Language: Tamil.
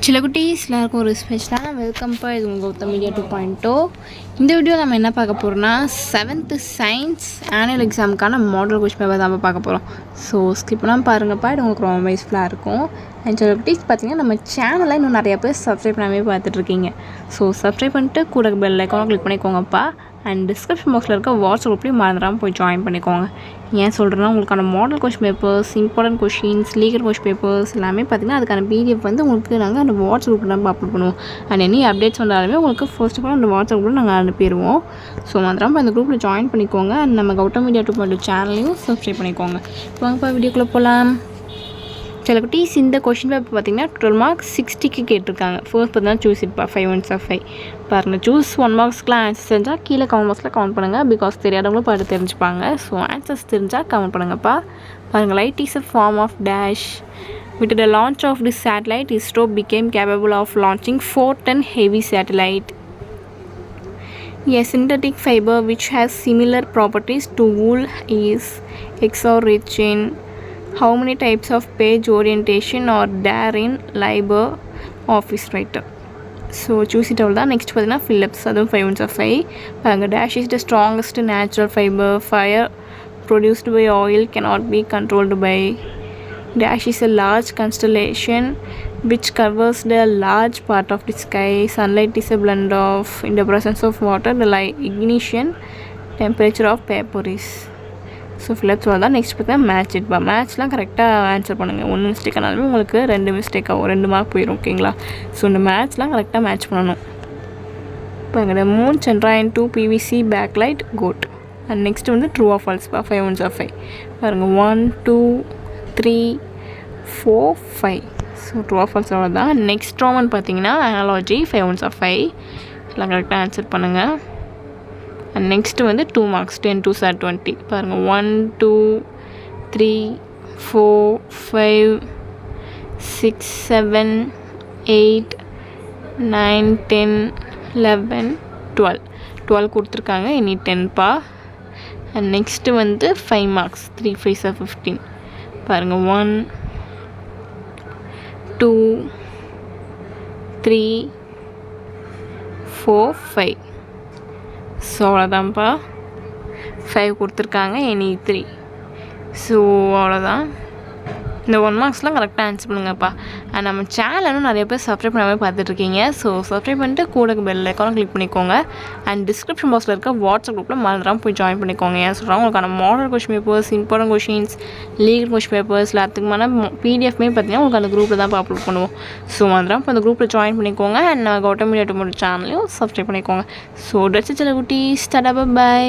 சில குட்டீஸ் எல்லாருக்கும் ஒரு ஸ்பெஷலான வெல்கம்ப்பா. இது உங்கள் கௌதம் மீடியா 2.0. இந்த வீடியோ நம்ம என்ன பார்க்க போகிறோம்னா 7th சயின்ஸ் ஆனுவல் எக்ஸாமுக்கான மாடல் கொஸ்டின் பேப்பர் தான் பார்க்க போகிறோம். ஸோ ஸ்கிப் பண்ணாமல் பாருங்கப்பா, இது உங்களுக்கு ரொம்ப யூஸ்ஃபுல்லாக இருக்கும். அண்ட் சில குட்டீஸ் பார்த்தீங்கன்னா நம்ம சேனலை இன்னும் நிறையா பேர் சப்ஸ்கிரைப் பண்ணாமே பார்த்துட்ருக்கீங்க. ஸோ சப்ஸ்கிரைப் பண்ணிட்டு கூட பெல் ஐக்கானை கிளிக் பண்ணிக்கோங்கப்பா. அண்ட் டிஸ்கிரிப்ஷன் பாக்ஸில் இருக்க வாட்ஸ்அப் குரூப்லேயும் மறந்துடாமல் போய் ஜாயின் பண்ணிக்கோங்க. ஏன் சொல்கிறேன்னா உங்களுக்கான model question papers, important questions, legal question papers எல்லாமே பார்த்திங்கன்னா அதுக்கான பிடிஎஃப் வந்து உங்களுக்கு நாங்கள் அந்த வாட்ஸ்அப் குரூப்பில் தான் அப்லோட் பண்ணுவோம். அண்ட் எனி அப்டேட்ஸ் வந்தாலுமே உங்களுக்கு ஃபர்ஸ்ட் ஆஃப் ஆல் அந்த வாட்ஸ்அப் குரூப்பில் நாங்கள் அனுப்பிடுவோம். ஸோ மறந்துடாமல் அந்த குரூப்பில் ஜாயின் பண்ணிக்கோங்க. அண்ட் நம்ம கௌதம் மீடியா 2.0 சேனலையும் சப்ஸ்கிரைப் பண்ணிக்கோங்க. வாங்கப்பா வீடியோக்குள்ளே போகலாம். சில குட்டீஸ் இந்த கொஷின் பேப்பர் பார்த்தீங்கன்னா 12 மார்க்ஸ் 60க்கு கேட்டிருக்காங்க. ஃபர்ஸ்ட் பார்த்தீங்கன்னா சூஸ் இட்பா 5 1 5 பாருங்கள். சூஸ் 1 மார்க்ஸ்க்குலாம் ஆன்சர் தெரிஞ்சால் கீழே கமெண்ட் பாக்ஸில் கமெண்ட் பண்ணுங்கள். பிகாஸ் தெரியாதவங்களும் பார்த்து தெரிஞ்சுப்பாங்க. ஸோ ஆன்சர்ஸ் தெரிஞ்சால் கமெண்ட் பண்ணுங்கப்பா. பாருங்கள். Light is a form of dash. With the launch of this satellite, ISRO became capable of launching 4 ton heavy satellite. A synthetic fiber which has similar properties to wool is exo-rich in. How many types of page orientation are there in Liber Office Writer? So choose it all தான். நெக்ஸ்ட் பார்த்தீங்கன்னா Philips, அதுவும் 5 1 5 பாருங்கள். Dash is the strongest natural fiber. Fire produced by oil cannot be controlled by. Dash is a large constellation which covers the large part of the sky. Sunlight is a blend of, in the presence of water, the ignition temperature of paper is. So Philips தான். நெக்ஸ்ட் பார்த்தீங்கன்னா மேட்ச் இட்பா. மேட்ச்லாம் கரெக்டாக ஆன்சர் பண்ணுங்கள். 1 மிஸ்டேக் ஆனாலுமே உங்களுக்கு 2 மிஸ்டேக் ஆகும், 2 மார்க் போயிடும். ஓகேங்களா? ஸோ இந்த மேட்ச்லாம் கரெக்டாக மேட்ச் பண்ணணும். இப்போ எங்கள் moon Chandrayaan 2 PVC bakelite coat. And next வந்து ட்ரூ ஆஃப் ஃபால்ஸ்ப்பா 5 1 5 பாருங்கள். 1 2 3 4 5. ஸோ ட்ரூ ஆஃப் ஃபால்ஸ் அவ்வளோதான். நெக்ஸ்ட் ரோமன் பார்த்தீங்கன்னா அனாலஜி 5 1 5 எல்லாம் கரெக்டாக ஆன்சர் பண்ணுங்கள். அண்ட் நெக்ஸ்ட்டு வந்து 2 மார்க்ஸ் 10 2 20 பாருங்கள். 1 2 3 4 5 6 7 8 9 10 11 12 கொடுத்துருக்காங்க. இனி 10பா. அண்ட் நெக்ஸ்ட்டு வந்து 5 மார்க்ஸ் 3 5 15 பாருங்கள். 1 2 3 4 5. ஸோ அவ்வளோதான்ப்பா. 5 கொடுத்துருக்காங்க. எனி 3. ஸோ அவ்வளோதான். இந்த 1 மார்க்ஸ்லாம் கரெக்டாக ஆன்சர் பண்ணுங்கப்பா. அண்ட் நம்ம சேனலும் நிறைய பேர் சப்ஸ்கிரைப் பண்ணாமல் பார்த்துட்ருக்கீங்க. ஸோ சப்ஸ்கிரைப் பண்ணிட்டு கூட பெல் ஐக்கானை கிளிக் பண்ணிக்கோங்க. அண்ட் டிஸ்கிரிப்ஷன் பாக்ஸில் இருக்க வாட்ஸ்அப் குரூப்பில் மறந்துடாமல் போய் ஜாயின் பண்ணிக்கோங்க. ஏன் சொல்கிறாங்க உங்களுக்கான model question papers, important questions, legal question papers எல்லாத்துக்குமான பிடிஎஃப்மே பார்த்தீங்கன்னா உங்களுக்கு அந்த குரூப்பில் தான் அப்லோட் பண்ணுவோம். ஸோ மறந்துடாமல் இப்போ அந்த குரூப்பில் ஜாயின் பண்ணிக்கோங்க. அண்ட் நான் கௌதம் மீடியா 2.0 சேனலையும் சப்ஸ்கிரைப் பண்ணிக்கோங்க. ஸோ டட்ஸ் சில குட்டீஸ். Tata bye.